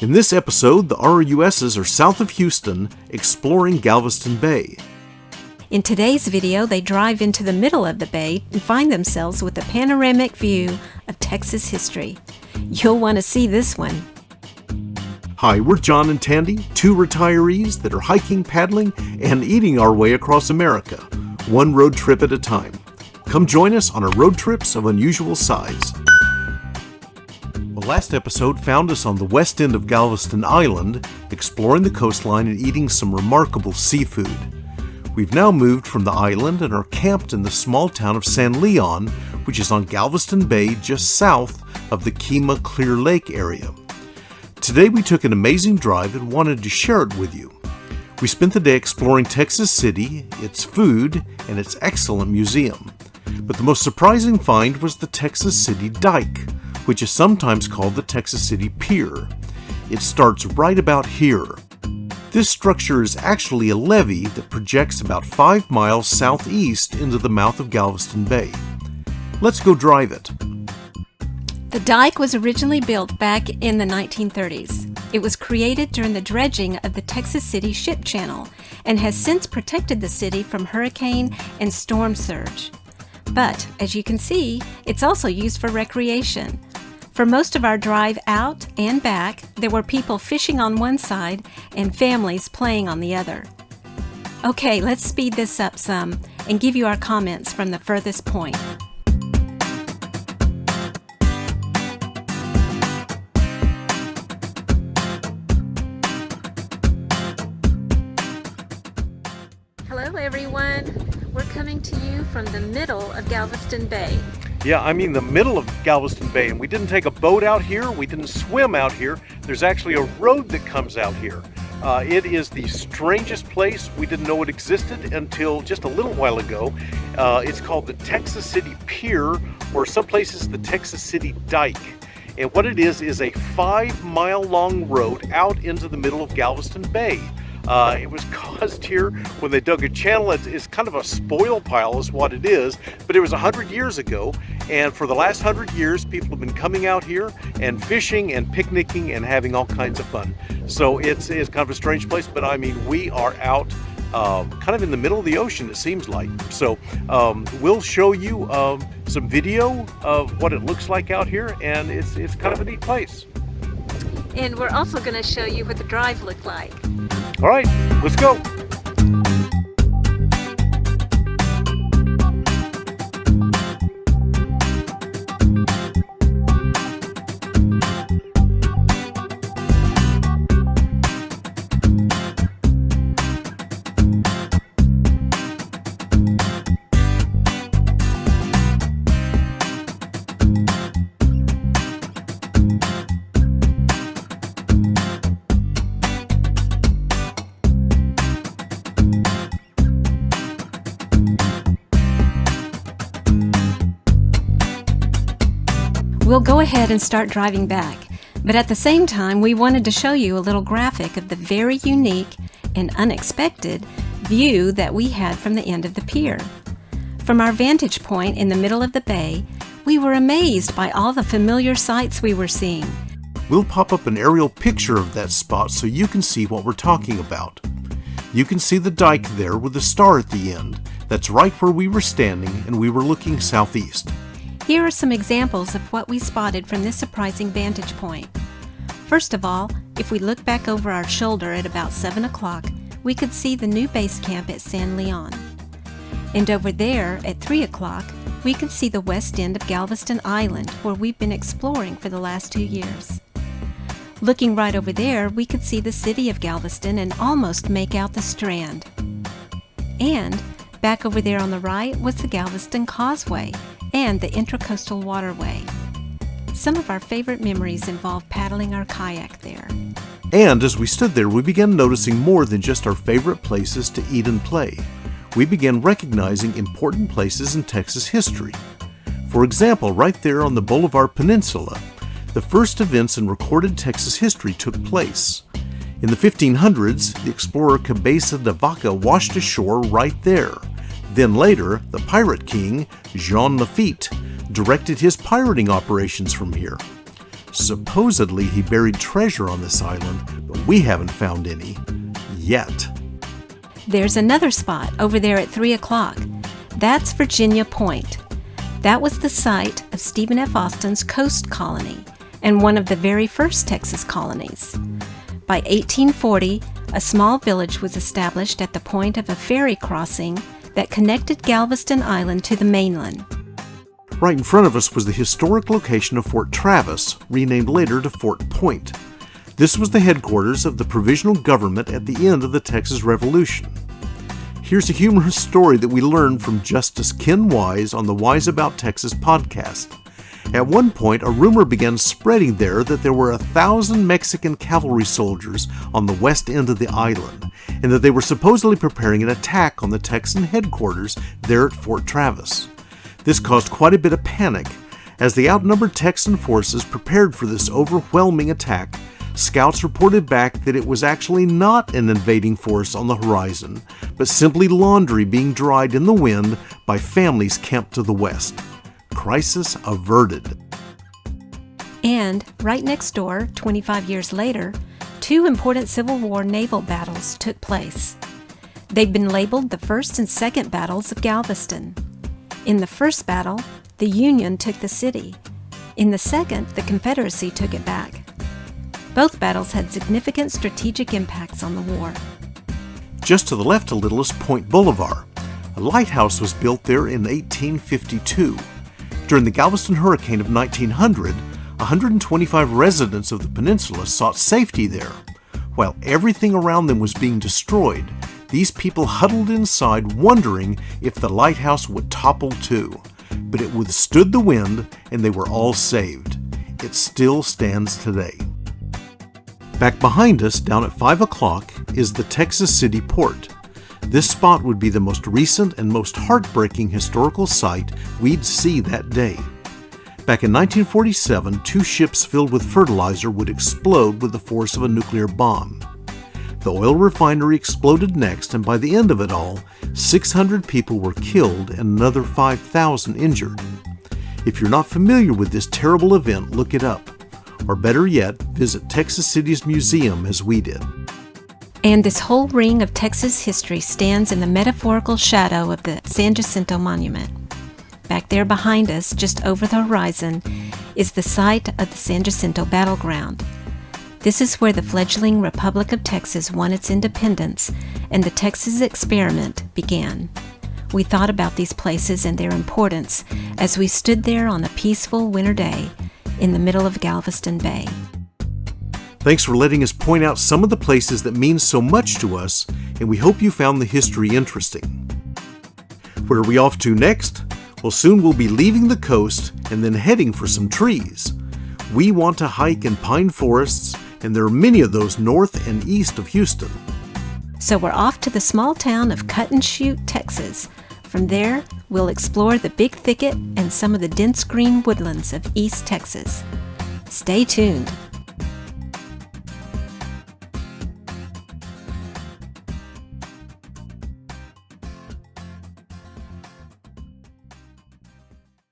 In this episode, the ROUSes are south of Houston, exploring Galveston Bay. In today's video, they drive into the middle of the bay and find themselves with a panoramic view of Texas history. You'll want to see this one. Hi, we're John and Tandy, two retirees that are hiking, paddling, and eating our way across America, one road trip at a time. Come join us on our road trips of unusual size. The last episode found us on the west end of Galveston Island, exploring the coastline and eating some remarkable seafood. We've now moved from the island and are camped in the small town of San Leon, which is on Galveston Bay just south of the Kemah Clear Lake area. Today we took an amazing drive and wanted to share it with you. We spent the day exploring Texas City, its food, and its excellent museum. But the most surprising find was the Texas City Dike, which is sometimes called the Texas City Pier. It starts right about here. This structure is actually a levee that projects about 5 miles southeast into the mouth of Galveston Bay. Let's go drive it. The dike was originally built back in the 1930s. It was created during the dredging of the Texas City Ship Channel and has since protected the city from hurricane and storm surge. But, as you can see, it's also used for recreation. For most of our drive out and back, there were people fishing on one side and families playing on the other. Okay, let's speed this up some and give you our comments from the furthest point. Hello everyone, we're coming to you from the middle of Galveston Bay. Yeah, I mean the middle of Galveston Bay, and we didn't take a boat out here, we didn't swim out here. There's actually a road that comes out here. It is the strangest place. We didn't know it existed until just a little while ago. It's called the Texas City Pier, or some places the Texas City Dike. And what it is a 5-mile long road out into the middle of Galveston Bay. It was caused here when they dug a channel. It's kind of a spoil pile is what it is, but it was 100 years ago, and for the last 100 years people have been coming out here and fishing and picnicking and having all kinds of fun. So it's kind of a strange place, but I mean we are out kind of in the middle of the ocean, it seems like. So we'll show you some video of what it looks like out here, and it's kind of a neat place. And we're also going to show you what the drive looked like. All right, let's go. We'll go ahead and start driving back, but at the same time we wanted to show you a little graphic of the very unique and unexpected view that we had from the end of the pier. From our vantage point in the middle of the bay, we were amazed by all the familiar sights we were seeing. We'll pop up an aerial picture of that spot so you can see what we're talking about. You can see the dike there with the star at the end. That's right where we were standing, and we were looking southeast. Here are some examples of what we spotted from this surprising vantage point. First of all, if we look back over our shoulder at about 7 o'clock, we could see the new base camp at San Leon. And over there at 3 o'clock, we could see the west end of Galveston Island, where we've been exploring for the last 2 years. Looking right over there, we could see the city of Galveston and almost make out the Strand. And back over there on the right was the Galveston Causeway and the Intracoastal Waterway. Some of our favorite memories involve paddling our kayak there. And as we stood there, we began noticing more than just our favorite places to eat and play. We began recognizing important places in Texas history. For example, right there on the Boulevard Peninsula, the first events in recorded Texas history took place. In the 1500s, the explorer Cabeza de Vaca washed ashore right there. Then later, the pirate king, Jean Lafitte, directed his pirating operations from here. Supposedly, he buried treasure on this island, but we haven't found any. Yet. There's another spot over there at 3 o'clock. That's Virginia Point. That was the site of Stephen F. Austin's coast colony and one of the very first Texas colonies. By 1840, a small village was established at the point of a ferry crossing that connected Galveston Island to the mainland. Right in front of us was the historic location of Fort Travis, renamed later to Fort Point. This was the headquarters of the provisional government at the end of the Texas Revolution. Here's a humorous story that we learned from Justice Ken Wise on the Wise About Texas podcast. At one point, a rumor began spreading there that there were 1,000 Mexican cavalry soldiers on the west end of the island, and that they were supposedly preparing an attack on the Texan headquarters there at Fort Travis. This caused quite a bit of panic. As the outnumbered Texan forces prepared for this overwhelming attack, scouts reported back that it was actually not an invading force on the horizon, but simply laundry being dried in the wind by families camped to the west. Crisis averted. And right next door, 25 years later, 2 important Civil War naval battles took place. They've been labeled the First and Second Battles of Galveston. In the first battle, the Union took the city. In the second, the Confederacy took it back. Both battles had significant strategic impacts on the war. Just to the left a little is Point Boulevard. A lighthouse was built there in 1852. During the Galveston hurricane of 1900, 125 residents of the peninsula sought safety there. While everything around them was being destroyed, these people huddled inside wondering if the lighthouse would topple too. But it withstood the wind and they were all saved. It still stands today. Back behind us, down at 5 o'clock, is the Texas City Port. This spot would be the most recent and most heartbreaking historical site we'd see that day. Back in 1947, 2 ships filled with fertilizer would explode with the force of a nuclear bomb. The oil refinery exploded next, and by the end of it all, 600 people were killed and another 5,000 injured. If you're not familiar with this terrible event, look it up. Or better yet, visit Texas City's museum as we did. And this whole ring of Texas history stands in the metaphorical shadow of the San Jacinto Monument. Back there behind us, just over the horizon, is the site of the San Jacinto Battleground. This is where the fledgling Republic of Texas won its independence and the Texas experiment began. We thought about these places and their importance as we stood there on a peaceful winter day in the middle of Galveston Bay. Thanks for letting us point out some of the places that mean so much to us, and we hope you found the history interesting. Where are we off to next? Well, soon we'll be leaving the coast and then heading for some trees. We want to hike in pine forests, and there are many of those north and east of Houston. So we're off to the small town of Cut and Shoot, Texas. From there, we'll explore the Big Thicket and some of the dense green woodlands of East Texas. Stay tuned.